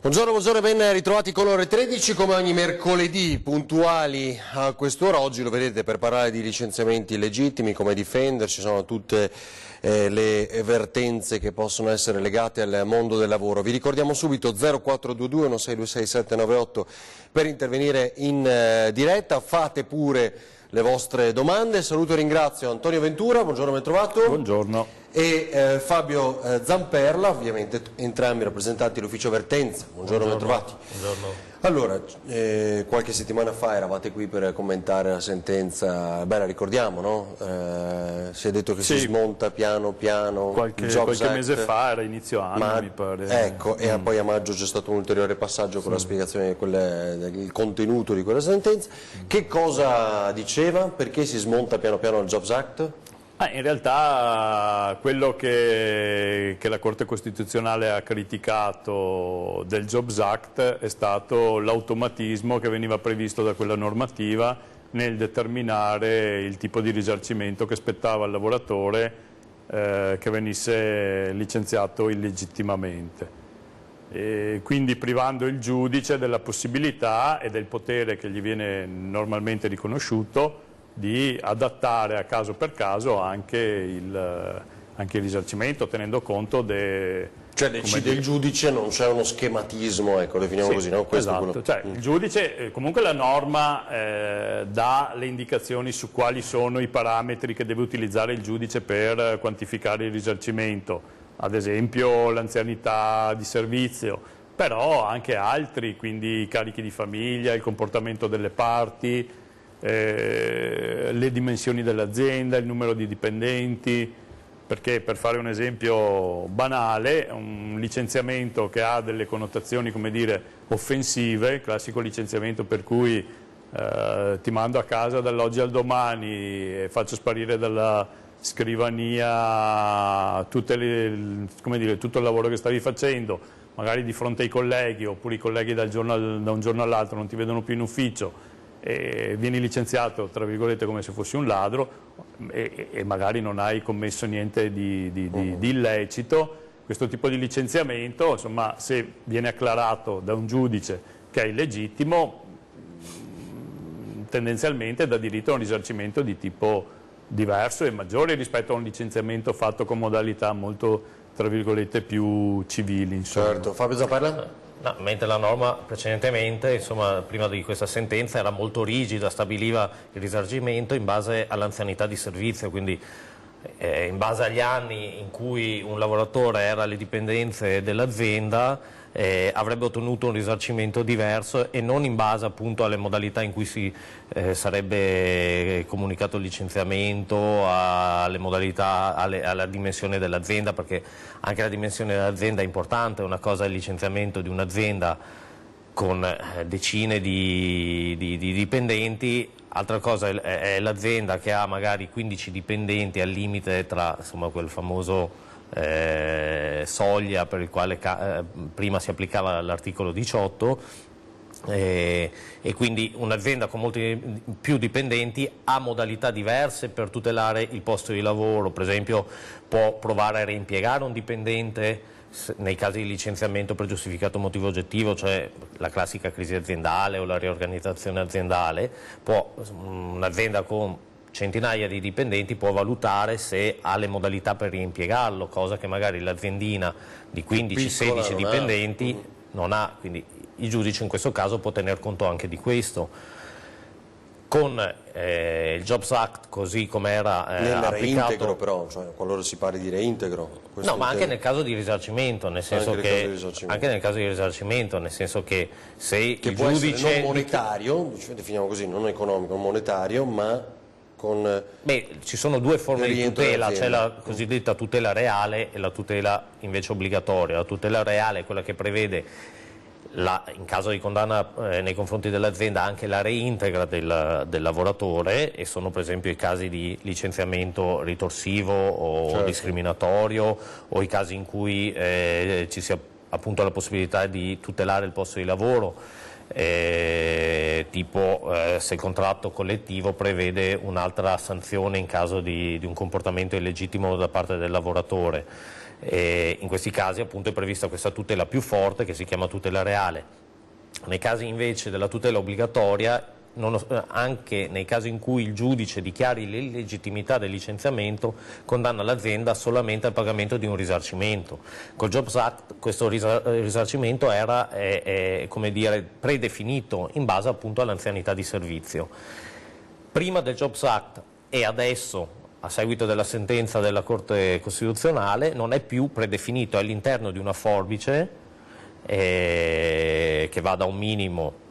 Buongiorno e ben ritrovati con ore 13 come ogni mercoledì, puntuali a quest'ora. Oggi lo vedete per parlare di licenziamenti illegittimi, come difenderci, sono tutte le vertenze che possono essere legate al mondo del lavoro. Vi ricordiamo subito 0422 1626 798 per intervenire in diretta, fate pure le vostre domande. Saluto e ringrazio Antonio Ventura, buongiorno, ben trovato. Buongiorno. E Fabio Zamperla, ovviamente entrambi rappresentanti dell'ufficio Vertenza. Buongiorno, ben trovati. Buongiorno. Allora, qualche settimana fa eravate qui per commentare la sentenza, beh la ricordiamo, no? Si è detto che sì, si smonta piano piano qualche mese fa, era inizio anno mi pare. Ecco, e poi a maggio c'è stato un ulteriore passaggio con la spiegazione del contenuto di quella sentenza. Che cosa diceva? Perché si smonta piano piano il Jobs Act? In realtà quello che la Corte Costituzionale ha criticato del Jobs Act è stato l'automatismo che veniva previsto da quella normativa nel determinare il tipo di risarcimento che spettava al lavoratore che venisse licenziato illegittimamente. E quindi privando il giudice della possibilità e del potere che gli viene normalmente riconosciuto di adattare a caso per caso anche il risarcimento, tenendo conto cioè decide il giudice, non c'è uno schematismo, ecco, definiamo così, no? Questo esatto, quello... cioè, il giudice, comunque la norma dà le indicazioni su quali sono i parametri che deve utilizzare il giudice per quantificare il risarcimento, ad esempio l'anzianità di servizio, però anche altri, quindi i carichi di famiglia, il comportamento delle parti, le dimensioni dell'azienda, il numero di dipendenti, perché per fare un esempio banale, un licenziamento che ha delle connotazioni, come dire, offensive, il classico licenziamento per cui ti mando a casa dall'oggi al domani e faccio sparire dalla scrivania tutto il lavoro che stavi facendo, magari di fronte ai colleghi, oppure i colleghi da un giorno all'altro non ti vedono più in ufficio, e vieni licenziato tra virgolette come se fossi un ladro e magari non hai commesso niente di illecito. Questo tipo di licenziamento, insomma, se viene acclarato da un giudice che è illegittimo, tendenzialmente dà diritto a un risarcimento di tipo diverso e maggiore rispetto a un licenziamento fatto con modalità molto, tra virgolette, più civili, insomma. Certo. Fabio Zapparla? No, mentre la norma precedentemente, insomma, prima di questa sentenza, era molto rigida, stabiliva il risarcimento in base all'anzianità di servizio, quindi in base agli anni in cui un lavoratore era alle dipendenze dell'azienda avrebbe ottenuto un risarcimento diverso e non in base appunto alle modalità in cui si sarebbe comunicato il licenziamento, alle modalità, alla dimensione dell'azienda, perché anche la dimensione dell'azienda è importante. Una cosa è il licenziamento di un'azienda con decine di dipendenti, altra cosa è l'azienda che ha magari 15 dipendenti al limite tra, insomma, quel famoso soglia per il quale prima si applicava l'articolo 18 e quindi un'azienda con molti più dipendenti ha modalità diverse per tutelare il posto di lavoro. Per esempio può provare a reimpiegare un dipendente nei casi di licenziamento per giustificato motivo oggettivo, cioè la classica crisi aziendale o la riorganizzazione aziendale. Un'azienda con centinaia di dipendenti può valutare se ha le modalità per reimpiegarlo, cosa che magari l'aziendina di 15-16 dipendenti non ha, quindi il giudice in questo caso può tener conto anche di questo. Con il Jobs Act così come era applicato, reintegro però, cioè qualora si parli di reintegro. No, ma anche nel caso di risarcimento, nel senso che anche nel caso di risarcimento, nel senso che se il giudice può essere non monetario, definiamo così, non economico, non monetario, ma con... Beh, ci sono due forme di tutela, c'è la cosiddetta tutela reale e la tutela invece obbligatoria. La tutela reale è quella che prevede in caso di condanna nei confronti dell'azienda anche la reintegra del lavoratore, e sono per esempio i casi di licenziamento ritorsivo o discriminatorio, o i casi in cui ci sia appunto la possibilità di tutelare il posto di lavoro, tipo se il contratto collettivo prevede un'altra sanzione in caso di un comportamento illegittimo da parte del lavoratore. E in questi casi appunto è prevista questa tutela più forte che si chiama tutela reale. Nei casi invece della tutela obbligatoria, anche nei casi in cui il giudice dichiari l'illegittimità del licenziamento, condanna l'azienda solamente al pagamento di un risarcimento. Col Jobs Act questo risarcimento era come dire, predefinito in base appunto all'anzianità di servizio. Prima del Jobs Act e adesso, a seguito della sentenza della Corte Costituzionale, non è più predefinito, è all'interno di una forbice che va da un minimo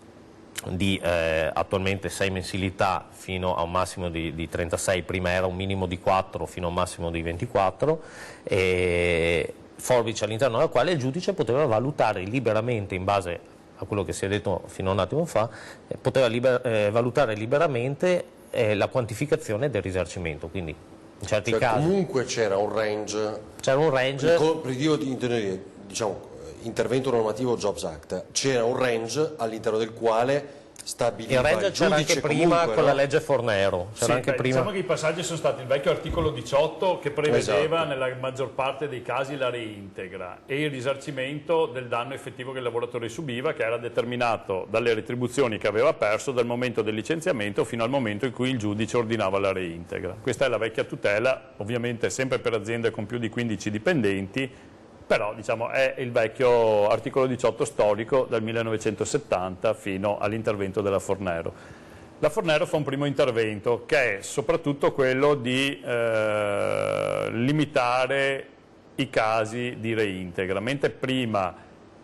di attualmente 6 mensilità fino a un massimo di 36, prima era un minimo di 4 fino a un massimo di 24, forbice all'interno della quale il giudice poteva valutare liberamente, in base a quello che si è detto fino a un attimo fa, poteva valutare liberamente la quantificazione del risarcimento. Quindi in certi casi comunque c'era un range. C'era un range. Diciamo, intervento normativo Jobs Act, c'era un range all'interno del quale stabiliva il range c'era anche prima comunque, con no? la legge Fornero. Diciamo che i passaggi sono stati il vecchio articolo 18 che prevedeva nella maggior parte dei casi la reintegra e il risarcimento del danno effettivo che il lavoratore subiva, che era determinato dalle retribuzioni che aveva perso dal momento del licenziamento fino al momento in cui il giudice ordinava la reintegra. Questa è la vecchia tutela, ovviamente sempre per aziende con più di 15 dipendenti, però diciamo, è il vecchio articolo 18 storico dal 1970 fino all'intervento della Fornero. La Fornero fa un primo intervento che è soprattutto quello di limitare i casi di reintegra, mentre prima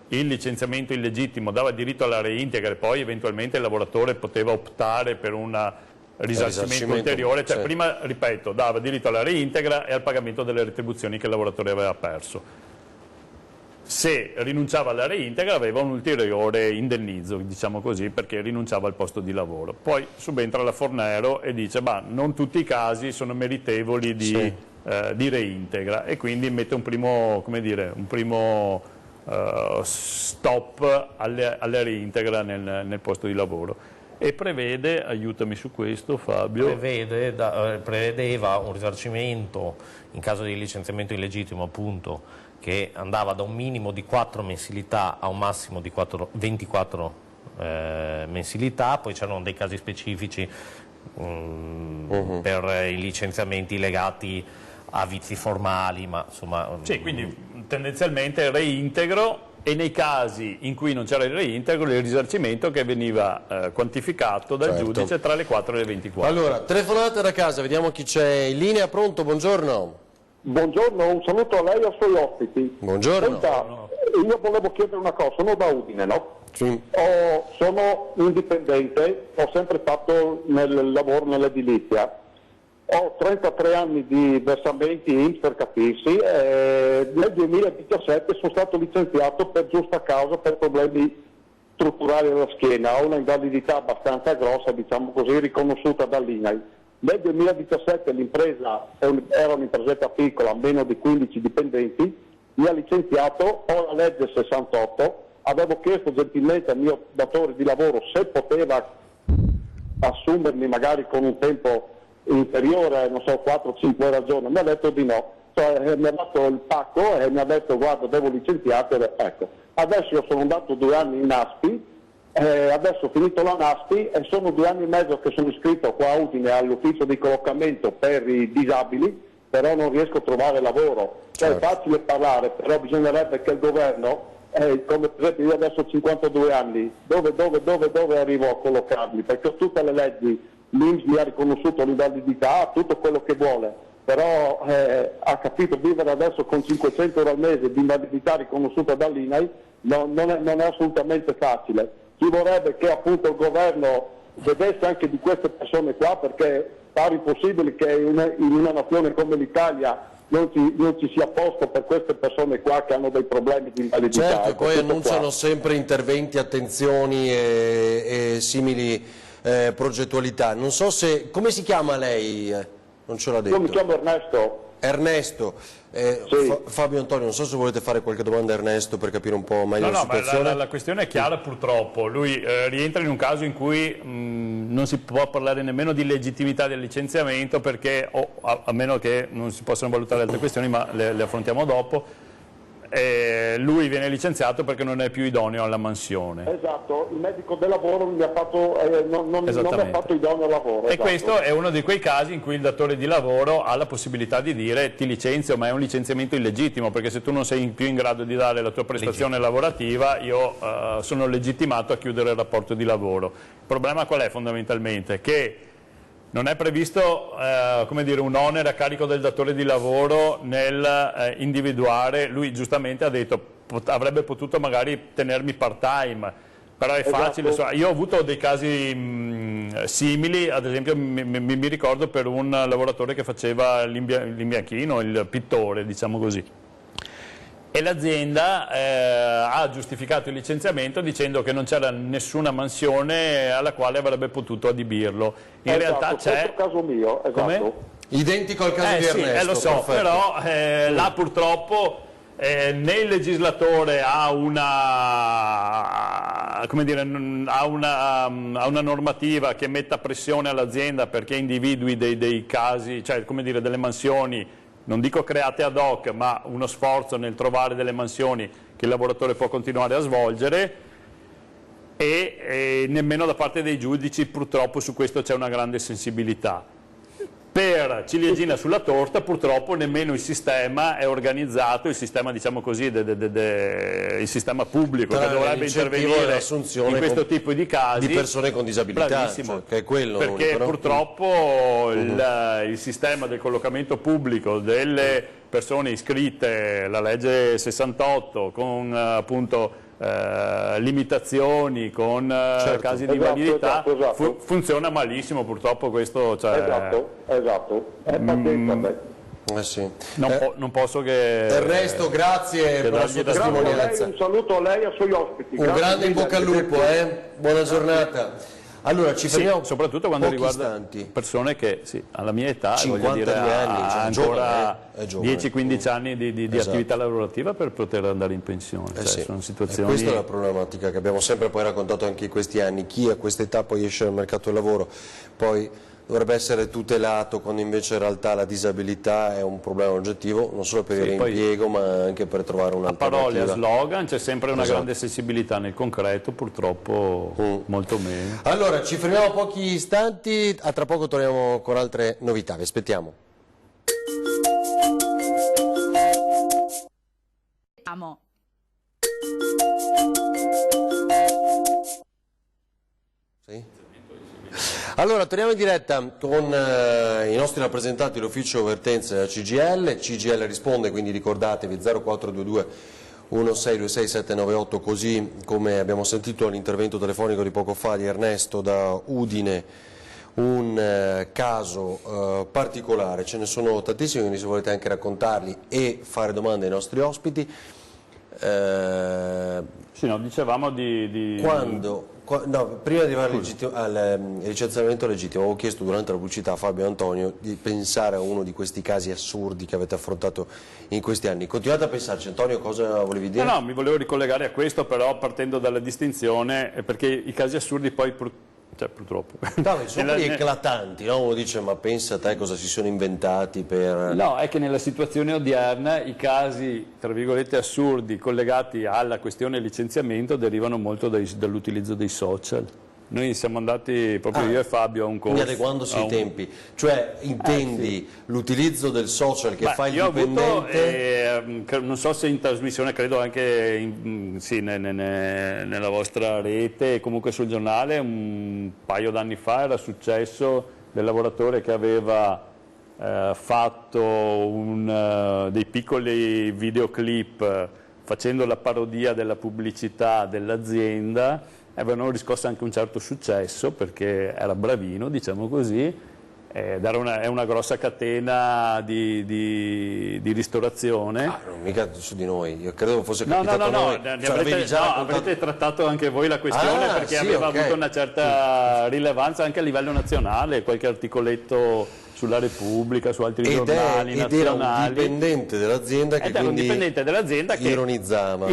il licenziamento illegittimo dava diritto alla reintegra e poi eventualmente il lavoratore poteva optare per un risarcimento ulteriore, cioè prima, ripeto, dava diritto alla reintegra e al pagamento delle retribuzioni che il lavoratore aveva perso. Se rinunciava alla reintegra aveva un ulteriore indennizzo, diciamo così, perché rinunciava al posto di lavoro. Poi subentra la Fornero e dice ma non tutti i casi sono meritevoli di reintegra, e quindi mette un primo, come dire, stop alle reintegra nel posto di lavoro. E prevede, aiutami su questo Fabio, prevedeva un risarcimento in caso di licenziamento illegittimo, appunto, che andava da un minimo di 4 mensilità a un massimo di 24 mensilità. Poi c'erano dei casi specifici per i licenziamenti legati a vizi formali, ma insomma... Sì, quindi tendenzialmente reintegro, e nei casi in cui non c'era il reintegro il risarcimento che veniva quantificato dal giudice tra le 4 e le 24. Allora, telefonate da casa, vediamo chi c'è in linea. Pronto, buongiorno. Buongiorno, un saluto a lei e ai suoi ospiti. Buongiorno. Senta, io volevo chiedere una cosa, sono da Udine, no? Sì. Sono indipendente, ho sempre fatto nel lavoro nell'edilizia. Ho 33 anni di versamenti INPS, per capirsi, e nel 2017 sono stato licenziato per giusta causa, per problemi strutturali alla schiena. Ho una invalidità abbastanza grossa, diciamo così, riconosciuta dall'INAIL. Nel 2017 l'impresa era un'impresetta piccola, meno di 15 dipendenti, mi ha licenziato, ho la legge 68, avevo chiesto gentilmente al mio datore di lavoro se poteva assumermi magari con un tempo inferiore, non so, 4-5 ore al giorno, mi ha detto di no, cioè, mi ha dato il pacco e mi ha detto guarda devo licenziarti, ecco. Adesso io sono andato 2 anni in ASPI, adesso ho finito la NASPI e sono 2 anni e mezzo che sono iscritto qua a Udine all'ufficio di collocamento per i disabili, però non riesco a trovare lavoro. Cioè, è facile parlare, però bisognerebbe che il governo, come per esempio io adesso ho 52 anni, dove arrivo a collocarli? Perché ho tutte le leggi, l'INPS mi ha riconosciuto l'invalidità, tutto quello che vuole, però ha capito, vivere adesso con 500 euro al mese di invalidità riconosciuta dall'INAIL non è assolutamente facile. Ci vorrebbe che appunto il governo vedesse anche di queste persone qua, perché pare impossibile che in una nazione come l'Italia non ci sia posto per queste persone qua che hanno dei problemi di invalidità. Certo, e poi annunciano sempre interventi, attenzioni e simili progettualità. Non so se... come si chiama lei? Non ce l'ha detto. Io mi chiamo Ernesto. Ernesto, Sì. Fabio Antonio, non so se volete fare qualche domanda a Ernesto per capire un po' meglio No, la no, ma situazione. la questione è chiara purtroppo. Lui rientra in un caso in cui non si può parlare nemmeno di legittimità del licenziamento perché, a meno che non si possano valutare altre questioni, ma le affrontiamo dopo, lui viene licenziato perché non è più idoneo alla mansione. Esatto, il medico del lavoro mi ha fatto, non mi ha fatto idoneo al lavoro. E esatto. questo è uno di quei casi in cui il datore di lavoro ha la possibilità di dire ti licenzio, ma è un licenziamento illegittimo, perché se tu non sei più in grado di dare la tua prestazione lavorativa, io sono legittimato a chiudere il rapporto di lavoro. Il problema qual è fondamentalmente? Che non è previsto come dire, un onere a carico del datore di lavoro nel individuare, lui giustamente ha detto avrebbe potuto magari tenermi part-time, però è facile. Io ho avuto dei casi simili, ad esempio mi ricordo per un lavoratore che faceva l'imbianchino, il pittore, diciamo così. E l'azienda ha giustificato il licenziamento dicendo che non c'era nessuna mansione alla quale avrebbe potuto adibirlo. In realtà c'è... Questo caso mio, esatto. Come? Identico al caso di Sì, Ernesto. lo so, perfetto. però là purtroppo né il legislatore ha una, come dire, ha una normativa che metta pressione all'azienda perché individui dei casi, cioè come dire, delle mansioni, non dico create ad hoc, ma uno sforzo nel trovare delle mansioni che il lavoratore può continuare a svolgere, e nemmeno da parte dei giudici purtroppo su questo c'è una grande sensibilità. Per ciliegina sulla torta purtroppo nemmeno il sistema è organizzato, il sistema diciamo così, il sistema pubblico che dovrebbe intervenire in questo tipo di casi. Di persone con disabilità, Bravissimo, cioè, che è quello perché l'unico, no? purtroppo il sistema del collocamento pubblico delle persone iscritte, la legge 68, con appunto limitazioni, con casi di invalidità, esatto. funziona malissimo purtroppo questo. Cioè, Esatto. Pazienza, Sì. non posso che... Ernesto, grazie per la sua dargli da testimonianza. un saluto a lei e ai suoi ospiti. Un grande in bocca al lupo, buona giornata. Allora, ci fermiamo soprattutto quando pochi riguarda istanti. persone che alla mia età, 50 voglio dire, anni, cioè, ancora è giovane. 10-15 anni di Esatto. attività lavorativa per poter andare in pensione. Cioè, Sì. sono E situazioni... questa è la problematica che abbiamo sempre poi raccontato anche in questi anni. Chi a questa età poi esce dal mercato del lavoro poi dovrebbe essere tutelato, quando invece in realtà la disabilità è un problema oggettivo non solo per il reimpiego ma anche per trovare A parole, un'alternativa. a slogan, c'è sempre una Esatto. grande sensibilità, nel concreto purtroppo molto meno. Allora, ci fermiamo pochi istanti, a tra poco torniamo con altre novità, vi aspettiamo. Sì? Allora, torniamo in diretta con i nostri rappresentanti dell'ufficio vertenze della CGIL. CGIL risponde, quindi ricordatevi 0422 1626 798, così come abbiamo sentito l'intervento telefonico di poco fa di Ernesto da Udine, un caso particolare, ce ne sono tantissimi, quindi se volete anche raccontarli e fare domande ai nostri ospiti. Sì, no, dicevamo di... No, prima di arrivare al licenziamento legittimo, avevo chiesto durante la pubblicità a Fabio Antonio di pensare a uno di questi casi assurdi che avete affrontato in questi anni. Continuate a pensarci. Antonio, cosa volevi dire? No, mi volevo ricollegare a questo, però partendo dalla distinzione, perché i casi assurdi poi purtroppo... No, sono quelli eclatanti, no? Uno dice, ma pensa a te cosa si sono inventati per... No, è che nella situazione odierna i casi, tra virgolette, assurdi collegati alla questione licenziamento derivano molto dall'utilizzo dei social. Noi siamo andati, proprio io e Fabio, a un corso... Quindi adeguandosi i tempi, cioè intendi l'utilizzo del social che fa il dipendente... non so se in trasmissione, credo anche nella vostra rete, comunque sul giornale, un paio d'anni fa era successo del lavoratore che aveva fatto dei piccoli videoclip facendo la parodia della pubblicità dell'azienda. Avevano riscosso anche un certo successo perché era bravino, diciamo così, è una grossa catena di ristorazione. Non mica su di noi, io credo fosse No, capitato a noi. avrete trattato anche voi la questione perché sì, aveva okay. avuto una certa rilevanza anche a livello nazionale, qualche articoletto sulla Repubblica, su altri giornali ed nazionali. era un dipendente dell'azienda che quindi ironizzava.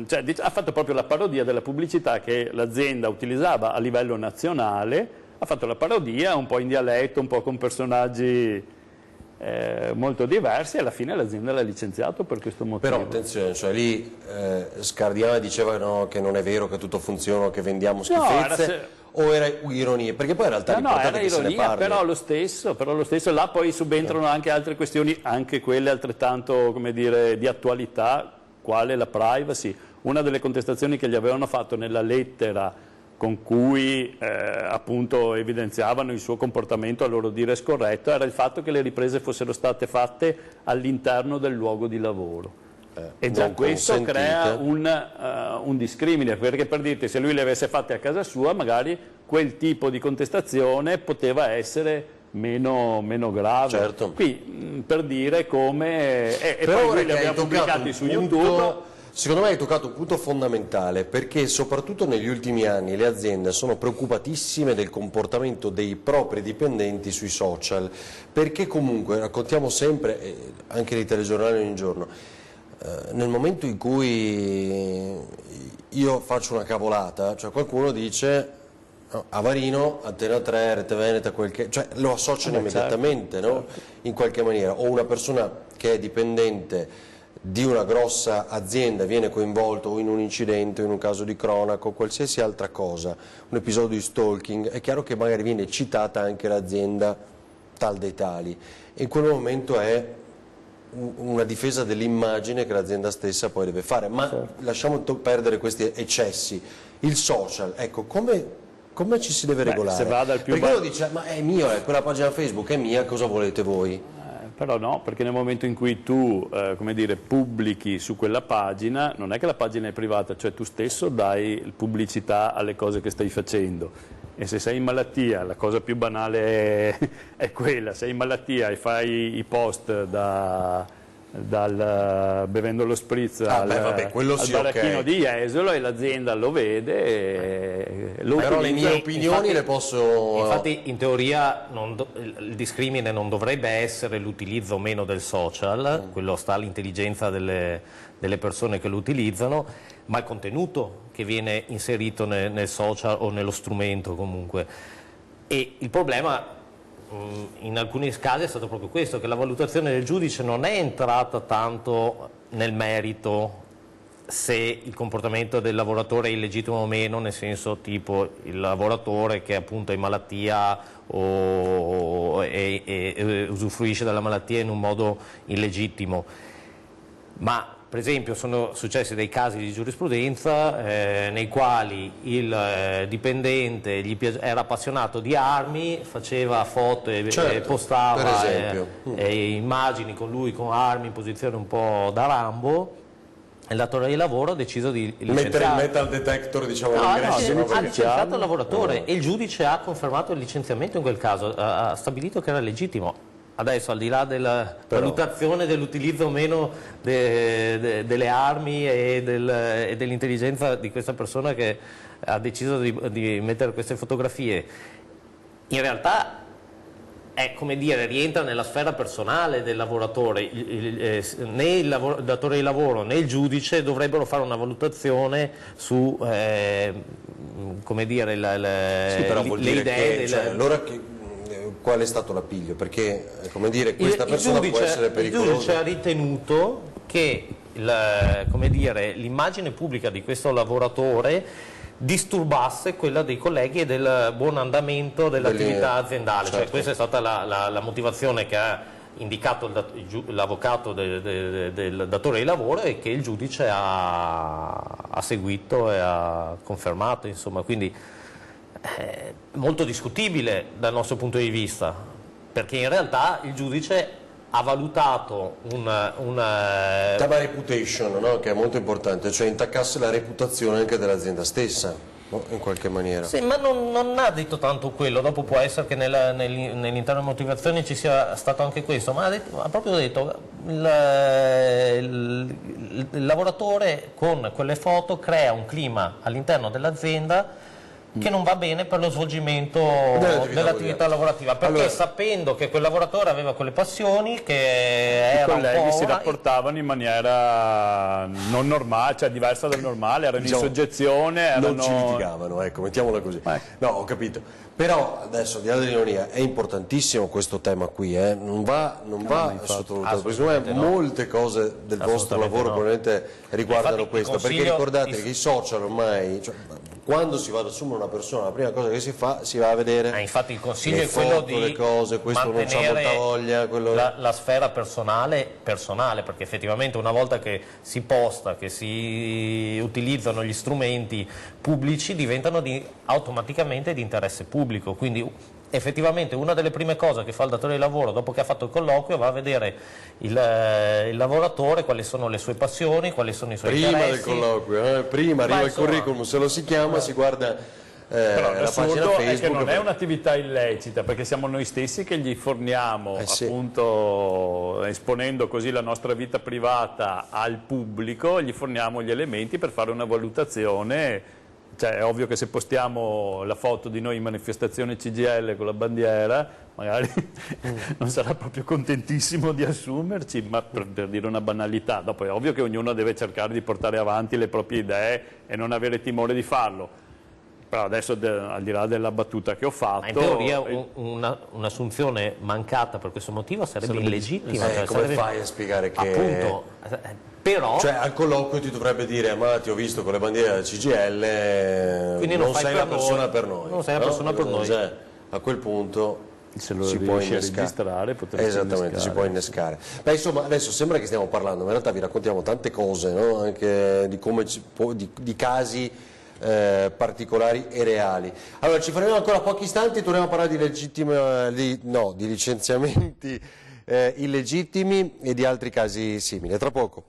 Cioè, ha fatto proprio la parodia della pubblicità che l'azienda utilizzava a livello nazionale, ha fatto la parodia un po' in dialetto, un po' con personaggi molto diversi, e alla fine l'azienda l'ha licenziato per questo motivo. Però attenzione, cioè lì Scardiana diceva no, che non è vero, che tutto funziona, che vendiamo schifezze, o era ironia? Perché poi in realtà l'importante era è che se ne ironia, parli. però lo stesso là poi subentrano anche altre questioni, anche quelle altrettanto, come dire, di attualità, quale la privacy. Una delle contestazioni che gli avevano fatto nella lettera con cui appunto evidenziavano il suo comportamento, a loro dire scorretto, era il fatto che le riprese fossero state fatte all'interno del luogo di lavoro. E già questo crea un discrimine, perché per dirti, se lui le avesse fatte a casa sua, magari quel tipo di contestazione poteva essere meno grave. Certo. Qui per dire come... e Però poi noi li abbiamo pubblicati su YouTube. Secondo me hai toccato un punto fondamentale, perché soprattutto negli ultimi anni le aziende sono preoccupatissime del comportamento dei propri dipendenti sui social, perché comunque raccontiamo sempre, anche nei telegiornali ogni giorno, nel momento in cui io faccio una cavolata, cioè qualcuno dice Avarino, Antena 3, Rete Veneta, cioè lo associano immediatamente, no? In qualche maniera, o una persona che è dipendente di una grossa azienda viene coinvolto o in un incidente, o in un caso di cronaca o qualsiasi altra cosa, un episodio di stalking, è chiaro che magari viene citata anche l'azienda tal dei tali, e in quel momento è una difesa dell'immagine che l'azienda stessa poi deve fare, ma lasciamo perdere questi eccessi. Il social, ecco, come ci si deve regolare? Se va dal più perché uno dice, ma è mio, quella pagina Facebook è mia, cosa volete voi? Però no, perché nel momento in cui tu come dire, pubblichi su quella pagina, non è che la pagina è privata, cioè tu stesso dai pubblicità alle cose che stai facendo, e se sei in malattia la cosa più banale è quella, sei in malattia e fai i post bevendo lo spritz al baracchino di Jesolo, e l'azienda lo vede e lo però utilizza. le mie opinioni le posso... Infatti in teoria il discrimine non dovrebbe essere l'utilizzo o meno del social, quello sta all'intelligenza delle persone che lo utilizzano, ma il contenuto che viene inserito nel social o nello strumento comunque. E il problema in alcuni casi è stato proprio questo, che la valutazione del giudice non è entrata tanto nel merito se il comportamento del lavoratore è illegittimo o meno, nel senso tipo il lavoratore che appunto è in malattia e usufruisce della malattia in un modo illegittimo, ma per esempio sono successi dei casi di giurisprudenza nei quali il dipendente era appassionato di armi, faceva foto e postava immagini con lui con armi in posizione un po' da Rambo, e il datore di lavoro ha deciso di mettere il metal detector, diciamo, ha all'ingresso. licenziato il lavoratore e il giudice ha confermato il licenziamento in quel caso, ha stabilito che era legittimo. Adesso, al di là della valutazione dell'utilizzo o meno delle armi e dell'intelligenza di questa persona che ha deciso di mettere queste fotografie, in realtà è, come dire, rientra nella sfera personale del lavoratore. Né il datore di lavoro né il giudice dovrebbero fare una valutazione su come dire, le idee. Allora qual è stato l'appiglio? Perché, come dire, questa persona può essere pericolosa. Il giudice ha ritenuto che l'immagine pubblica di questo lavoratore disturbasse quella dei colleghi e del buon andamento dell'attività aziendale. Certo. Cioè, questa è stata la motivazione che ha indicato l'avvocato del datore di lavoro e che il giudice ha seguito e ha confermato, insomma, quindi molto discutibile dal nostro punto di vista, perché in realtà il giudice ha valutato una reputation, no? Che è molto importante, cioè intaccasse la reputazione anche dell'azienda stessa. in qualche maniera. Sì, ma non ha detto tanto quello, dopo può essere che nell'intera motivazione ci sia stato anche questo, ma ha proprio detto il lavoratore con quelle foto crea un clima all'interno dell'azienda che non va bene per lo svolgimento dell'attività lavorativa, perché allora, sapendo che quel lavoratore aveva quelle passioni, che i colleghi si rapportavano in maniera non normale, cioè diversa dal normale, erano in soggezione, non ci litigavano, ecco, mettiamola così. No, ho capito. Però adesso, al di là dell'ironia, è importantissimo questo tema qui, non va sottovalutato, perché secondo me molte cose del vostro lavoro probabilmente riguardano questo, perché ricordatevi che i social ormai, cioè, quando si va ad assumere una persona, la prima cosa che si fa, si va a vedere infatti il consiglio le è quello foto, di le cose, questo non c'ha molta voglia, la sfera personale, perché effettivamente una volta che si posta, che si utilizzano gli strumenti pubblici, diventano automaticamente di interesse pubblico, quindi effettivamente una delle prime cose che fa il datore di lavoro dopo che ha fatto il colloquio va a vedere il lavoratore, quali sono le sue passioni, quali sono i suoi interessi. Del colloquio, prima arriva il curriculum, se lo si chiama, si guarda però la pagina Facebook. È che non è un'attività illecita, perché siamo noi stessi che gli forniamo, appunto, esponendo così la nostra vita privata al pubblico, gli forniamo gli elementi per fare una valutazione. Cioè, è ovvio che se postiamo la foto di noi in manifestazione CGIL con la bandiera, magari non sarà proprio contentissimo di assumerci, ma per dire una banalità. Dopo è ovvio che ognuno deve cercare di portare avanti le proprie idee e non avere timore di farlo. Però adesso, al di là della battuta che ho fatto... Ma in teoria un'assunzione mancata per questo motivo sarebbe illegittima. Come fai a spiegare che... Appunto, però... Cioè al colloquio ti dovrebbe dire: ma ti ho visto con le bandiere della CGIL, quindi non sei la persona per noi. Non sei la persona per noi. Cioè, a quel punto se lo si può registrare, esattamente, si può innescare. Beh, insomma, adesso sembra che stiamo parlando, ma in realtà vi raccontiamo tante cose, no? Anche di come di casi particolari e reali. Allora ci faremo ancora pochi istanti, torniamo a parlare di licenziamenti illegittimi e di altri casi simili. Tra poco.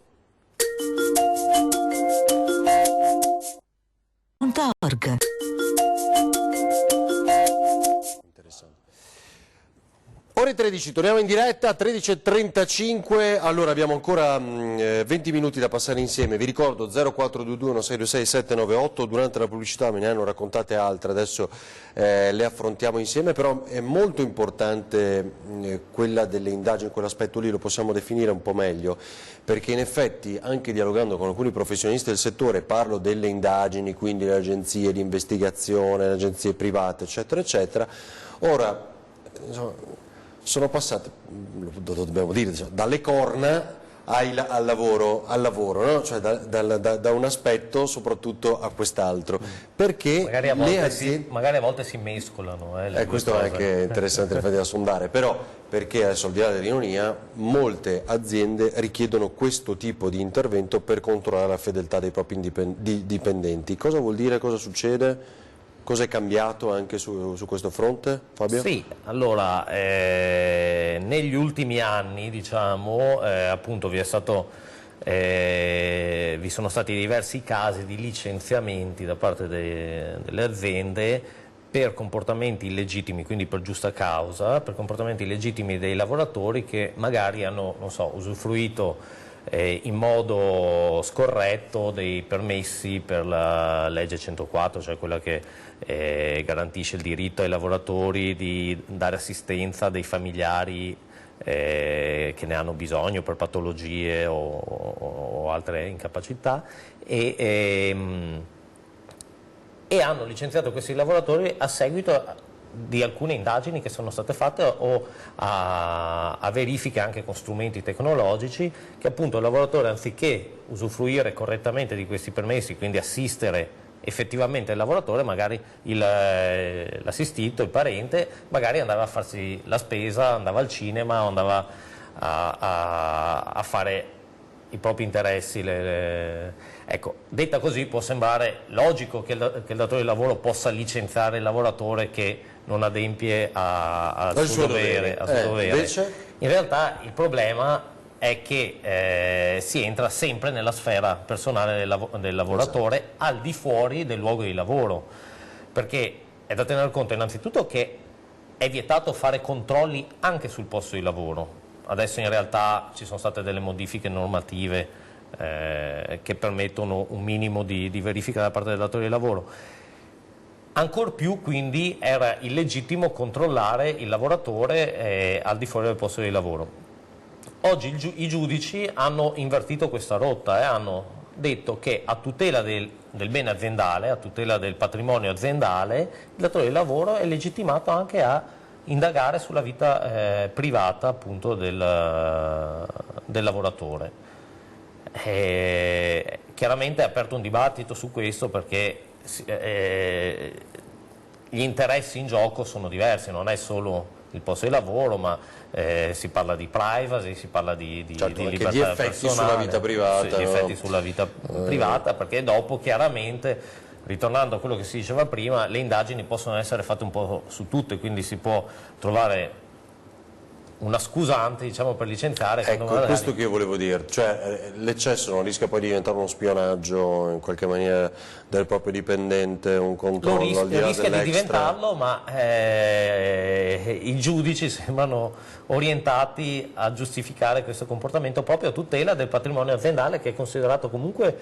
Ore 13, torniamo in diretta, 13:35, allora abbiamo ancora 20 minuti da passare insieme, vi ricordo 0422 1626 798, durante la pubblicità me ne hanno raccontate altre, adesso le affrontiamo insieme, però è molto importante quella delle indagini, quell'aspetto lì lo possiamo definire un po' meglio, perché in effetti anche dialogando con alcuni professionisti del settore, parlo delle indagini, quindi le agenzie di investigazione, le agenzie private, eccetera, eccetera, ora insomma, sono passate, lo dobbiamo dire, dalle corna al lavoro, no? Cioè da un aspetto soprattutto a quest'altro, perché magari a volte si mescolano. Questo è anche interessante da sondare, però perché adesso al di là dell'ironia molte aziende richiedono questo tipo di intervento per controllare la fedeltà dei propri dipendenti. Cosa vuol dire, cosa succede? Cosa è cambiato anche su questo fronte, Fabio? Sì, allora, negli ultimi anni, diciamo, appunto vi sono stati diversi casi di licenziamenti da parte delle aziende per comportamenti illegittimi, quindi per giusta causa, per comportamenti illegittimi dei lavoratori che magari hanno, non so, usufruito in modo scorretto dei permessi per la legge 104, cioè quella che garantisce il diritto ai lavoratori di dare assistenza a dei familiari che ne hanno bisogno per patologie o altre incapacità e hanno licenziato questi lavoratori a seguito di alcune indagini che sono state fatte o a verifiche anche con strumenti tecnologici che appunto il lavoratore, anziché usufruire correttamente di questi permessi, quindi assistere effettivamente il lavoratore, magari l'assistito, il parente, magari andava a farsi la spesa, andava al cinema o andava a fare i propri interessi. Ecco, detta così può sembrare logico che il datore di lavoro possa licenziare il lavoratore che non adempie al suo dovere. Invece? In realtà il problema è che si entra sempre nella sfera personale del lavoratore, al di fuori del luogo di lavoro, perché è da tenere conto innanzitutto che è vietato fare controlli anche sul posto di lavoro. Adesso in realtà ci sono state delle modifiche normative che permettono un minimo di verifica da parte del datore di lavoro. Ancor più quindi era illegittimo controllare il lavoratore al di fuori del posto di lavoro. Oggi i giudici hanno invertito questa rotta e hanno detto che a tutela del bene aziendale, a tutela del patrimonio aziendale, il datore di lavoro è legittimato anche a indagare sulla vita privata appunto del lavoratore. Chiaramente è aperto un dibattito su questo perché gli interessi in gioco sono diversi, non è solo il posto di lavoro, ma si parla di privacy, si parla di libertà di effetti personale, sulla vita privata. Sì, di effetti sulla vita privata, perché dopo chiaramente, ritornando a quello che si diceva prima, le indagini possono essere fatte un po' su tutte, quindi si può trovare una scusante, diciamo, per licenziare. Ecco, è questo che io volevo dire, cioè l'eccesso non rischia poi di diventare uno spionaggio in qualche maniera del proprio dipendente, un controllo al di là rischia di dell'extra? diventarlo, ma i giudici sembrano orientati a giustificare questo comportamento proprio a tutela del patrimonio aziendale, che è considerato comunque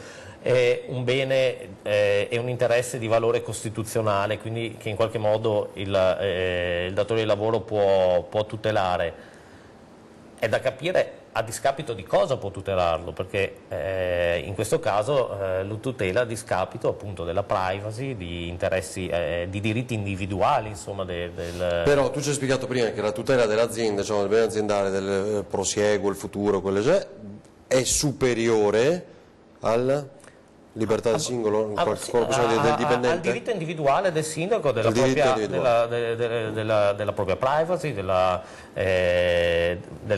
un bene e un interesse di valore costituzionale, quindi che in qualche modo il datore di lavoro può tutelare. È da capire a discapito di cosa può tutelarlo, perché in questo caso lo tutela a discapito appunto della privacy, di interessi, di diritti individuali, insomma. Però tu ci hai spiegato prima che la tutela dell'azienda, cioè del bene aziendale, del prosieguo, il futuro, quello è superiore alla libertà del singolo, del dipendente? Al diritto individuale del sindaco, della propria privacy, della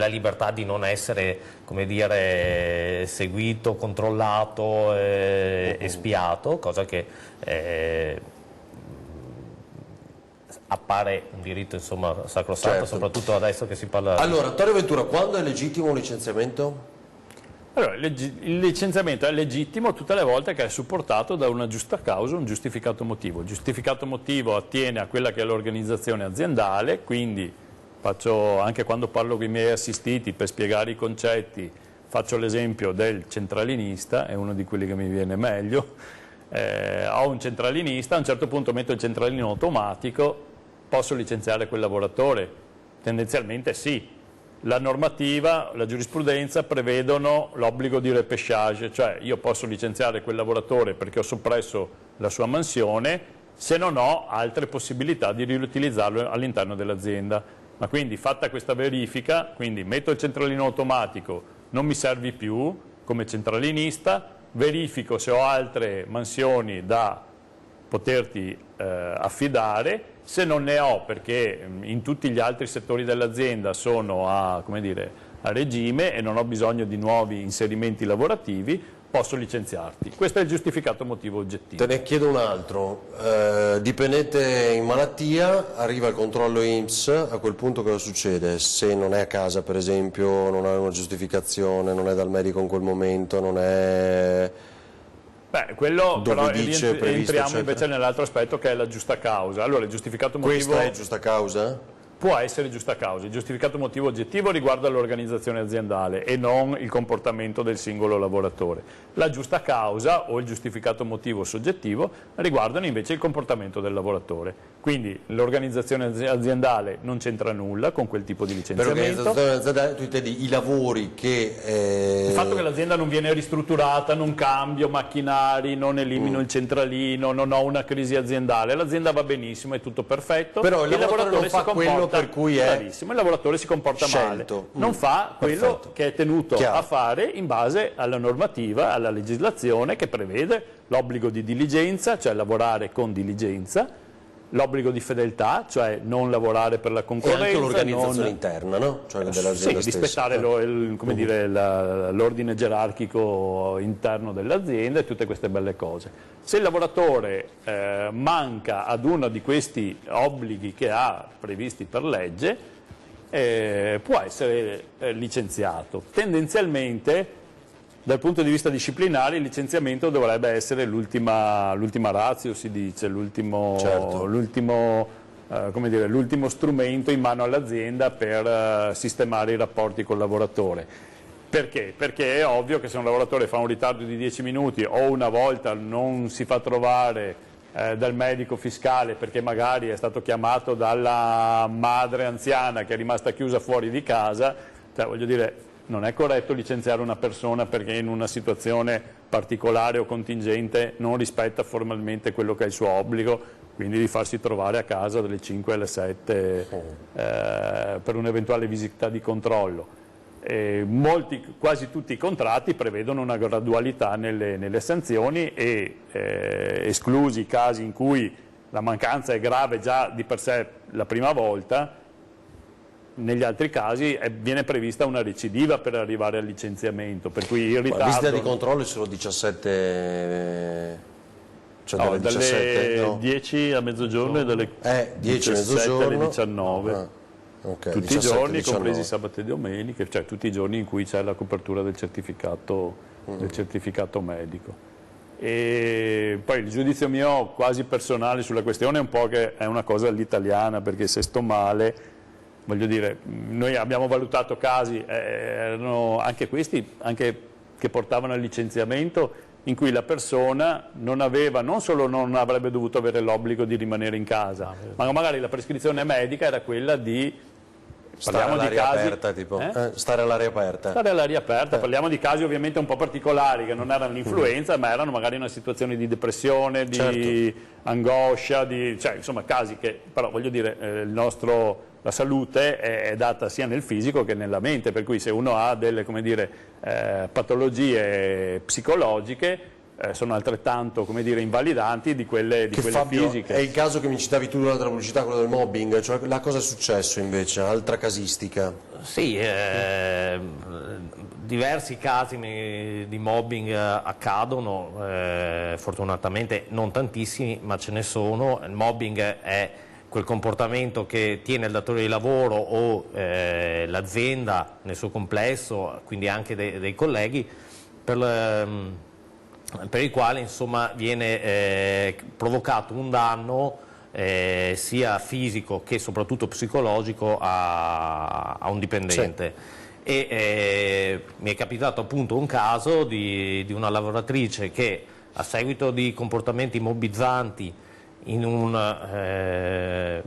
libertà di non essere, come dire, seguito, controllato e spiato, cosa che appare un diritto, insomma, sacrosanto, certo, soprattutto adesso che si parla. Allora, Antonio Ventura, quando è legittimo un licenziamento? Allora, il licenziamento è legittimo tutte le volte che è supportato da una giusta causa, un giustificato motivo. Il giustificato motivo attiene a quella che è l'organizzazione aziendale, quindi anche quando parlo con i miei assistiti per spiegare i concetti, faccio l'esempio del centralinista, è uno di quelli che mi viene meglio. Ho un centralinista, a un certo punto metto il centralino automatico, posso licenziare quel lavoratore? Tendenzialmente sì. La normativa, la giurisprudenza prevedono l'obbligo di repêchage, cioè io posso licenziare quel lavoratore perché ho soppresso la sua mansione se non ho altre possibilità di riutilizzarlo all'interno dell'azienda. Ma quindi fatta questa verifica, quindi metto il centralino automatico, non mi servi più come centralinista, verifico se ho altre mansioni da poterti affidare. Se non ne ho, perché in tutti gli altri settori dell'azienda sono a regime e non ho bisogno di nuovi inserimenti lavorativi, posso licenziarti. Questo è il giustificato motivo oggettivo. Te ne chiedo un altro. Dipendente in malattia, arriva il controllo INPS, a quel punto cosa succede? Se non è a casa, per esempio, non ha una giustificazione, non è dal medico in quel momento, non è... Beh, quello però previsto, entriamo invece nell'altro aspetto che è la giusta causa. Allora, il giustificato motivo... Questa è giusta causa? Può essere giusta causa. Il giustificato motivo oggettivo riguarda l'organizzazione aziendale e non il comportamento del singolo lavoratore. La giusta causa o il giustificato motivo soggettivo riguardano invece il comportamento del lavoratore. Quindi l'organizzazione aziendale non c'entra nulla con quel tipo di licenziamento. Per l'organizzazione aziendale tu intendi i lavori che... Il fatto che l'azienda non viene ristrutturata, non cambio macchinari, non elimino il centralino, non ho una crisi aziendale, l'azienda va benissimo, è tutto perfetto. Però il lavoratore non fa quello per cui è bravissimo, il lavoratore si comporta scelto. male, non fa quello che è tenuto a fare in base alla normativa, alla legislazione che prevede l'obbligo di diligenza, cioè lavorare con diligenza, l'obbligo di fedeltà, cioè non lavorare per la concorrenza. E anche l'organizzazione interna, no? Cioè dell'azienda sì, rispettare l'ordine gerarchico interno dell'azienda e tutte queste belle cose. Se il lavoratore manca ad uno di questi obblighi che ha previsti per legge, può essere licenziato. Tendenzialmente, dal punto di vista disciplinare, il licenziamento dovrebbe essere l'ultima ratio, si dice, l'ultimo strumento in mano all'azienda per sistemare i rapporti col lavoratore. Perché? Perché è ovvio che se un lavoratore fa un ritardo di 10 minuti o una volta non si fa trovare dal medico fiscale perché magari è stato chiamato dalla madre anziana che è rimasta chiusa fuori di casa, cioè, voglio dire, non è corretto licenziare una persona perché in una situazione particolare o contingente non rispetta formalmente quello che è il suo obbligo, quindi di farsi trovare a casa dalle 5 alle 7 per un'eventuale visita di controllo. Quasi tutti i contratti prevedono una gradualità nelle sanzioni e esclusi i casi in cui la mancanza è grave già di per sé la prima volta, negli altri casi viene prevista una recidiva per arrivare al licenziamento, per cui il ritardo... La visita di controllo sono 17... Cioè no, dalle 17, no. 10 a mezzogiorno e dalle 10 a 17 alle 19. Okay, tutti 17, i giorni, 19. Compresi sabato e domeniche, cioè tutti i giorni in cui c'è la copertura del certificato medico. E poi il giudizio mio quasi personale sulla questione è un po' che è una cosa all'italiana, perché se sto male, voglio dire, noi abbiamo valutato casi, erano anche questi, anche che portavano al licenziamento, in cui la persona non solo non avrebbe dovuto avere l'obbligo di rimanere in casa, ma magari la prescrizione medica era quella di... Stare all'aria aperta, tipo. Stare all'aria aperta. Stare all'aria aperta, parliamo di casi ovviamente un po' particolari, che non erano l'influenza, ma erano magari una situazione di depressione, di angoscia, cioè insomma casi che, però voglio dire, la salute è data sia nel fisico che nella mente, per cui se uno ha delle, come dire, patologie psicologiche, sono altrettanto, come dire, invalidanti di quelle Fabio, fisiche. È il caso che mi citavi tu durante la pubblicità, quello del mobbing, cioè la cosa è successo invece, altra casistica? Sì, diversi casi di mobbing accadono, fortunatamente non tantissimi, ma ce ne sono. Il mobbing è quel comportamento che tiene il datore di lavoro o l'azienda nel suo complesso, quindi anche dei colleghi, per il quale insomma viene provocato un danno sia fisico che soprattutto psicologico a un dipendente. Sì. E mi è capitato appunto un caso di una lavoratrice che a seguito di comportamenti mobbizzanti in un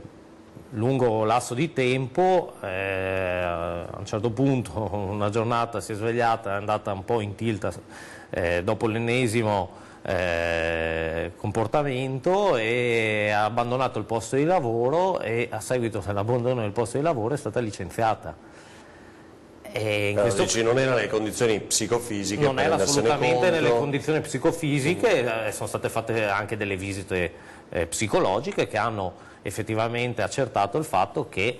lungo lasso di tempo, a un certo punto una giornata si è svegliata, è andata un po' in tilt dopo l'ennesimo comportamento e ha abbandonato il posto di lavoro, e a seguito dell'abbandono del posto di lavoro è stata licenziata. E in questo dici, non era nelle condizioni psicofisiche, non era assolutamente nelle condizioni psicofisiche, sono state fatte anche delle visite psicologiche che hanno effettivamente accertato il fatto che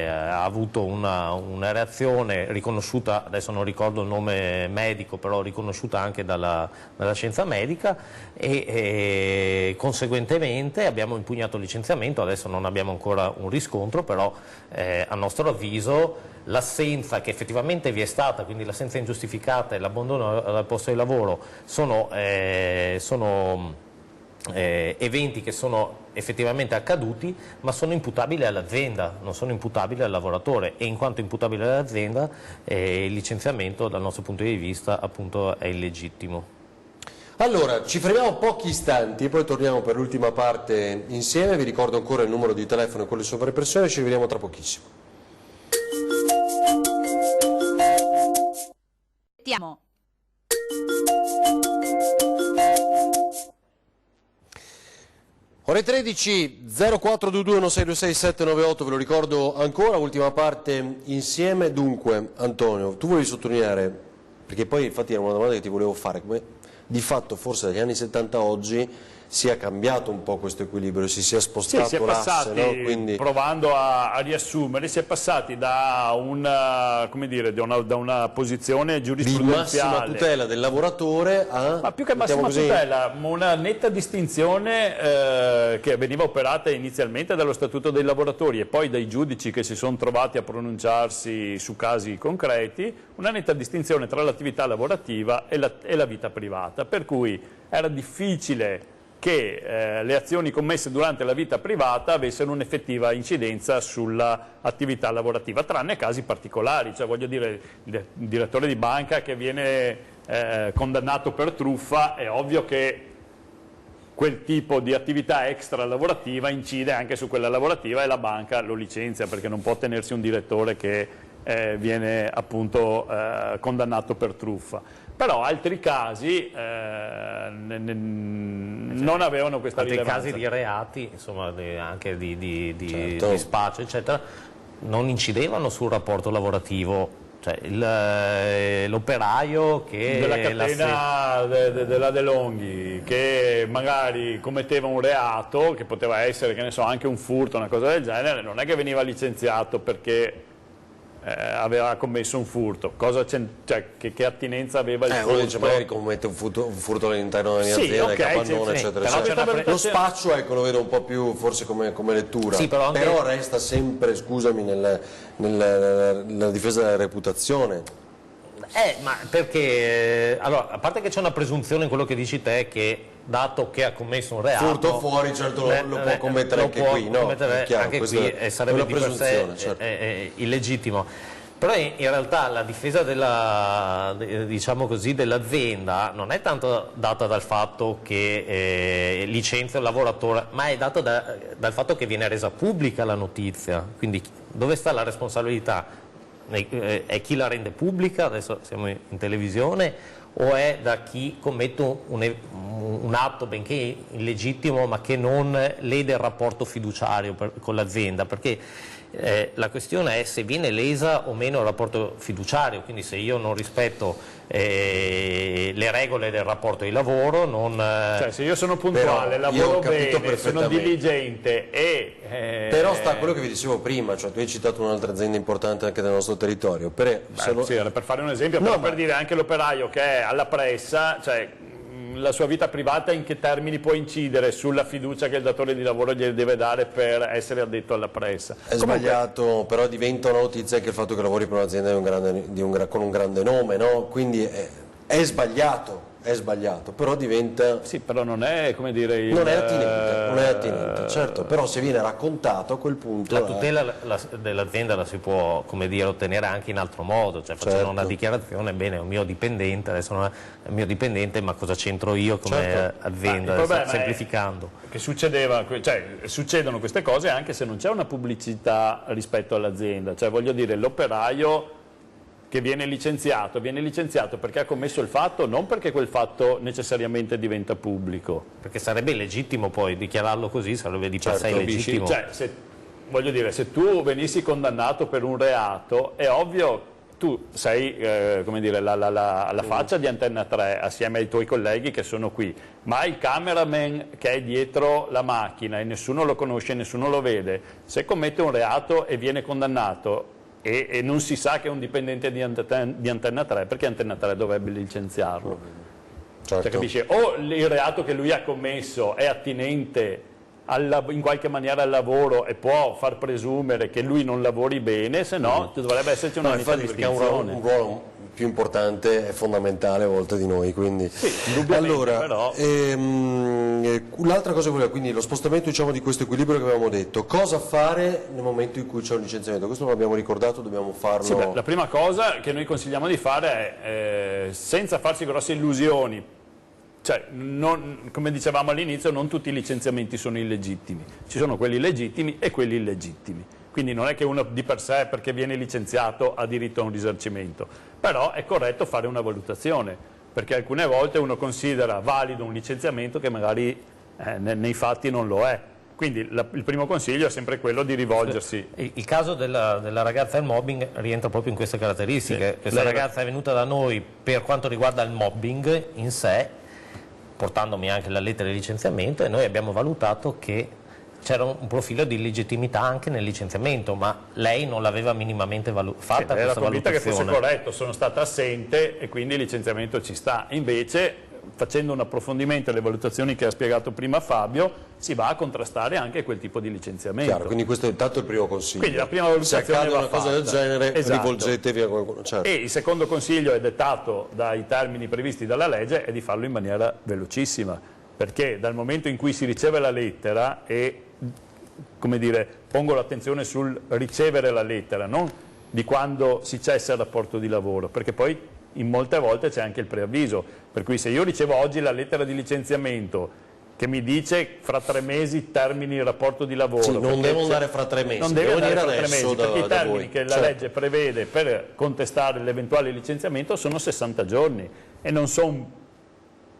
ha avuto una reazione riconosciuta, adesso non ricordo il nome medico, però riconosciuta anche dalla scienza medica, e conseguentemente abbiamo impugnato il licenziamento. Adesso non abbiamo ancora un riscontro, però a nostro avviso l'assenza che effettivamente vi è stata, quindi l'assenza ingiustificata e l'abbandono dal posto di lavoro sono eventi che sono effettivamente accaduti, ma sono imputabili all'azienda, non sono imputabili al lavoratore, e in quanto imputabili all'azienda il licenziamento dal nostro punto di vista appunto è illegittimo. Allora, ci fermiamo pochi istanti e poi torniamo per l'ultima parte insieme. Vi ricordo ancora il numero di telefono e quello di sovraimpressione, ci rivediamo tra pochissimo. Andiamo. Ore 13, 0422 1626 798, ve lo ricordo ancora, ultima parte insieme. Dunque, Antonio, tu volevi sottolineare, perché poi infatti era una domanda che ti volevo fare, come di fatto forse dagli anni 70 a oggi sia cambiato un po' questo equilibrio, si sia spostato Sì, si è l'asse, passati, no? Quindi... provando a riassumere, si è passati da una, come dire, da una posizione di giurisprudenziale massima tutela del lavoratore a... ma più che massima tutela, una netta distinzione che veniva operata inizialmente dallo Statuto dei lavoratori e poi dai giudici che si sono trovati a pronunciarsi su casi concreti, una netta distinzione tra l'attività lavorativa e la vita privata, per cui era difficile che le azioni commesse durante la vita privata avessero un'effettiva incidenza sull'attività lavorativa, tranne casi particolari, cioè voglio dire il direttore di banca che viene condannato per truffa, è ovvio che quel tipo di attività extra lavorativa incide anche su quella lavorativa e la banca lo licenzia perché non può tenersi un direttore che viene appunto condannato per truffa. Però altri casi non avevano questa rilevanza. Altri casi di reati, insomma, anche di certo, di spaccio, eccetera, non incidevano sul rapporto lavorativo. Cioè, l'operaio che... della catena della De Longhi, che magari commetteva un reato, che poteva essere, che ne so, anche un furto, una cosa del genere, non è che veniva licenziato perché aveva commesso un furto, che attinenza aveva il furto? Uno dice magari commette un furto all'interno della mia azienda, okay, capannone, eccetera, eccetera. Lo spaccio, ecco, lo vedo un po' più forse come lettura, sì, però resta sempre, scusami, nella difesa della reputazione. Ma perché, allora, a parte che c'è una presunzione in quello che dici te che dato che ha commesso un reato, furto fuori, certo, lo può commettere anche qui, no? Chiaro, anche qui sarebbe di per sé certo, illegittimo. Però in realtà la difesa diciamo così, dell'azienda non è tanto data dal fatto che licenzia un lavoratore, ma è data dal fatto che viene resa pubblica la notizia. Quindi dove sta la responsabilità? È chi la rende pubblica, adesso siamo in televisione, o è da chi commette un atto benché illegittimo ma che non lede il rapporto fiduciario con l'azienda? Perché la questione è se viene lesa o meno il rapporto fiduciario, quindi se io non rispetto le regole del rapporto di lavoro, cioè se io sono puntuale, lavoro bene, sono diligente però sta quello che vi dicevo prima, cioè tu hai citato un'altra azienda importante anche del nostro territorio, sì, era per fare un esempio, per dire anche l'operaio che è alla pressa, cioè la sua vita privata in che termini può incidere sulla fiducia che il datore di lavoro gli deve dare per essere addetto alla pressa? È sbagliato, però diventa una notizia anche il fatto che lavori per un'azienda con un grande nome, no? Quindi è sbagliato, però diventa... Sì, però non è, come dire... Non è attinente, certo, però se viene raccontato a quel punto... La tutela dell'azienda la si può, come dire, ottenere anche in altro modo, cioè facendo una dichiarazione, bene, è un mio dipendente, adesso non è un mio dipendente, ma cosa c'entro io come azienda, semplificando. Che succedono queste cose anche se non c'è una pubblicità rispetto all'azienda, cioè voglio dire, l'operaio che viene licenziato perché ha commesso il fatto, non perché quel fatto necessariamente diventa pubblico. Perché sarebbe illegittimo poi dichiararlo così, sarebbe di per sé illegittimo. Cioè, voglio dire, se tu venissi condannato per un reato, è ovvio, tu sei come dire, la faccia di Antenna 3 assieme ai tuoi colleghi che sono qui, ma il cameraman che è dietro la macchina e nessuno lo conosce, nessuno lo vede, se commette un reato e viene condannato e non si sa che è un dipendente di Antenna 3, perché Antenna 3 dovrebbe licenziarlo? Certo. Cioè, capisci? O il reato che lui ha commesso è attinente in qualche maniera al lavoro e può far presumere che lui non lavori bene, se no dovrebbe esserci una netta distinzione. Perché ha un ruolo più importante e fondamentale a volte di noi, quindi... Sì, indubbiamente, allora, però... l'altra cosa che volevo, quindi lo spostamento, diciamo, di questo equilibrio che avevamo detto, cosa fare nel momento in cui c'è un licenziamento? Questo non l'abbiamo ricordato, dobbiamo farlo... Sì, la prima cosa che noi consigliamo di fare è, senza farsi grosse illusioni, cioè, come dicevamo all'inizio, non tutti i licenziamenti sono illegittimi, ci sono quelli legittimi e quelli illegittimi. Quindi non è che uno di per sé, perché viene licenziato, ha diritto a un risarcimento, però è corretto fare una valutazione, perché alcune volte uno considera valido un licenziamento che magari nei fatti non lo è. Quindi il primo consiglio è sempre quello di rivolgersi. Il caso della ragazza del mobbing rientra proprio in queste caratteristiche. Questa ragazza è venuta da noi per quanto riguarda il mobbing in sé, portandomi anche la lettera di licenziamento, e noi abbiamo valutato che c'era un profilo di illegittimità anche nel licenziamento, ma lei non l'aveva minimamente fatta era questa convinta che fosse valutazione. corretto, sono stata assente e quindi il licenziamento ci sta. Invece, facendo un approfondimento alle valutazioni che ha spiegato prima Fabio, si va a contrastare anche quel tipo di licenziamento. Chiaro, quindi questo è intanto il primo consiglio. Quindi la prima valutazione se accade va una cosa del fatta. genere, Esatto. rivolgetevi a qualcuno. Certo. E il secondo consiglio è dettato dai termini previsti dalla legge, è di farlo in maniera velocissima, perché dal momento in cui si riceve la lettera e, come dire, pongo l'attenzione sul ricevere la lettera, non di quando si cessa il rapporto di lavoro, perché poi in molte volte c'è anche il preavviso, per cui se io ricevo oggi la lettera di licenziamento che mi dice fra 3 mesi termini il rapporto di lavoro. Sì, non devo andare fra 3 mesi, non deve devo andare venire fra 3 adesso mesi, perché i termini voi. che la Certo. legge prevede per contestare l'eventuale licenziamento sono 60 giorni e non sono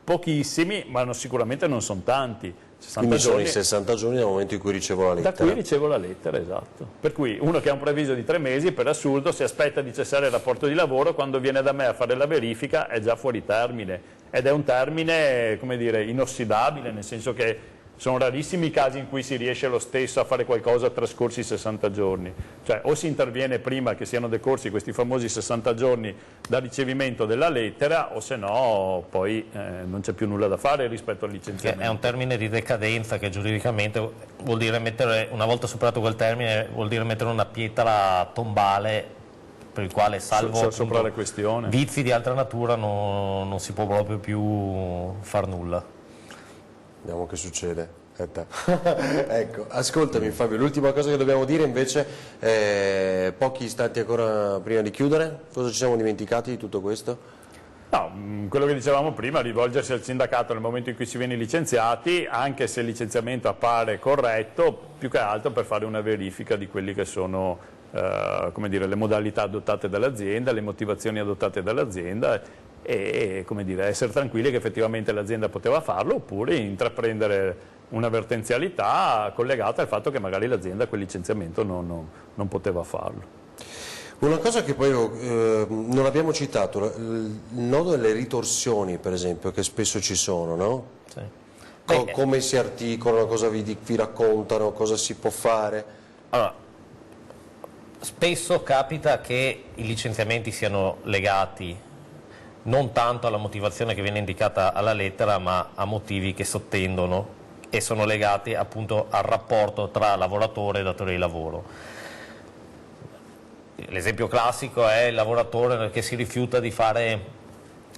pochissimi, ma sicuramente non sono tanti. 60 Quindi sono giorni i 60 giorni dal momento in cui ricevo la lettera. da cui ricevo la lettera, esatto. Per cui uno che ha un preavviso di 3 mesi, per assurdo, si aspetta di cessare il rapporto di lavoro, quando viene da me a fare la verifica è già fuori termine. Ed è un termine, come dire, inossidabile, nel senso che sono rarissimi i casi in cui si riesce lo stesso a fare qualcosa trascorsi 60 giorni. Cioè o si interviene prima che siano decorsi questi famosi 60 giorni dal ricevimento della lettera, o se no poi non c'è più nulla da fare rispetto al licenziamento. È un termine di decadenza che giuridicamente vuol dire mettere, una volta superato quel termine, vuol dire mettere una pietra tombale per il quale, salvo sopra la questione, vizi di altra natura, non si può proprio più far nulla. Vediamo che succede. Ecco, ascoltami Fabio, l'ultima cosa che dobbiamo dire invece, pochi istanti ancora prima di chiudere, cosa ci siamo dimenticati di tutto questo? No, quello che dicevamo prima, rivolgersi al sindacato nel momento in cui si viene licenziati, anche se il licenziamento appare corretto, più che altro per fare una verifica di quelli che sono come dire, le modalità adottate dall'azienda, le motivazioni adottate dall'azienda e come dire, essere tranquilli che effettivamente l'azienda poteva farlo, oppure intraprendere una vertenzialità collegata al fatto che magari l'azienda quel licenziamento non poteva farlo. Una cosa che poi non abbiamo citato, il nodo delle ritorsioni per esempio, che spesso ci sono, no? Sì. Come si articolano, cosa vi raccontano, cosa si può fare? Allora, spesso capita che i licenziamenti siano legati non tanto alla motivazione che viene indicata alla lettera, ma a motivi che sottendono e sono legati appunto al rapporto tra lavoratore e datore di lavoro. L'esempio classico è il lavoratore che si rifiuta di fare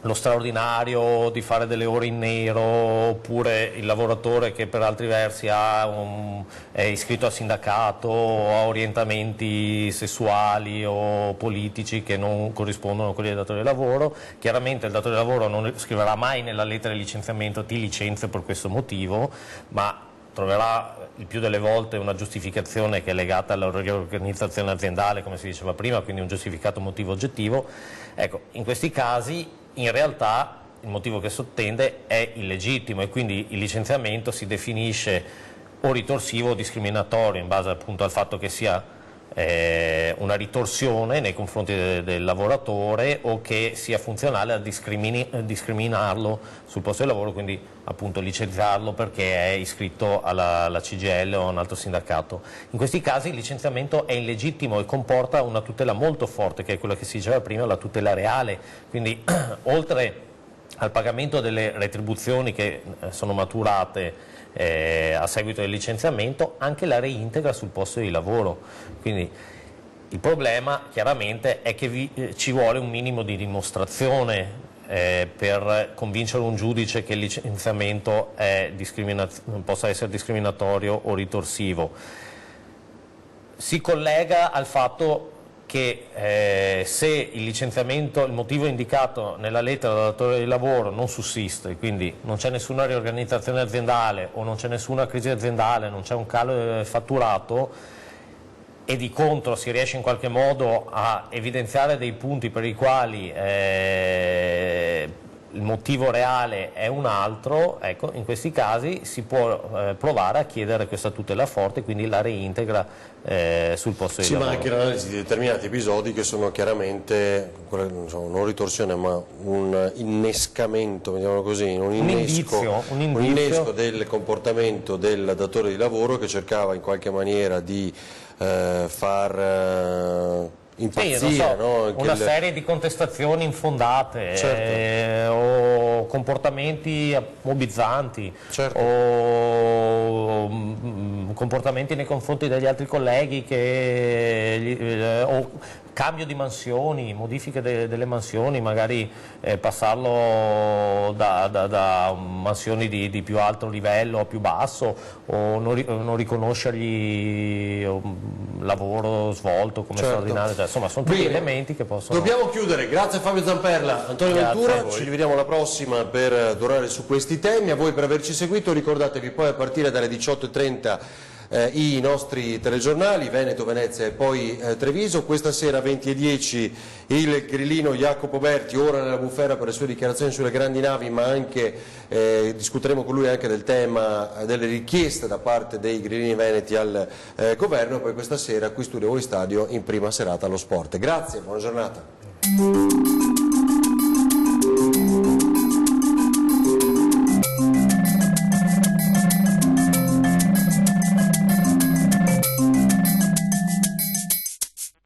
lo straordinario, di fare delle ore in nero, oppure il lavoratore che per altri versi è iscritto al sindacato o ha orientamenti sessuali o politici che non corrispondono a quelli del datore di lavoro. Chiaramente il datore di lavoro non scriverà mai nella lettera di licenziamento ti licenzio per questo motivo, ma troverà il più delle volte una giustificazione che è legata alla riorganizzazione aziendale, come si diceva prima, quindi un giustificato motivo oggettivo. Ecco, in questi casi in realtà il motivo che sottende è illegittimo e quindi il licenziamento si definisce o ritorsivo o discriminatorio in base appunto al fatto che sia una ritorsione nei confronti del lavoratore o che sia funzionale a discriminarlo sul posto di lavoro, quindi appunto licenziarlo perché è iscritto alla CGIL o a un altro sindacato. In questi casi il licenziamento è illegittimo e comporta una tutela molto forte, che è quella che si diceva prima, la tutela reale, quindi oltre al pagamento delle retribuzioni che sono maturate a seguito del licenziamento, anche la reintegra sul posto di lavoro. Quindi il problema chiaramente è che ci vuole un minimo di dimostrazione per convincere un giudice che il licenziamento possa essere discriminatorio o ritorsivo. Si collega al fatto che se il motivo indicato nella lettera del datore di lavoro non sussiste, quindi non c'è nessuna riorganizzazione aziendale o non c'è nessuna crisi aziendale, non c'è un calo del fatturato e di contro si riesce in qualche modo a evidenziare dei punti per i quali il motivo reale è un altro, ecco, in questi casi si può provare a chiedere questa tutela forte, quindi la reintegra sul posto di lavoro. Ma anche l'analisi di determinati episodi che sono chiaramente, non ritorsione, ma un innescamento, vediamo così, un innesco del comportamento del datore di lavoro che cercava in qualche maniera di far impazzire, una serie di contestazioni infondate, certo, o comportamenti mobbizzanti, certo, o comportamenti nei confronti degli altri colleghi o cambio di mansioni, modifiche delle mansioni, magari passarlo da mansioni di più alto livello a più basso, o non riconoscergli lavoro svolto come straordinario. Insomma, sono tutti elementi che possono... Dobbiamo chiudere, grazie a Fabio Zamperla, Antonio Ventura, ci rivediamo alla prossima per tornare su questi temi. A voi per averci seguito, ricordatevi poi a partire dalle 18:30 i nostri telegiornali, Veneto, Venezia e poi Treviso. Questa sera 20:10 il grillino Jacopo Berti, ora nella bufera per le sue dichiarazioni sulle grandi navi, ma anche discuteremo con lui anche del tema delle richieste da parte dei grillini veneti al governo, e poi questa sera qui Studio Voi Stadio in prima serata allo sport. Grazie, buona giornata.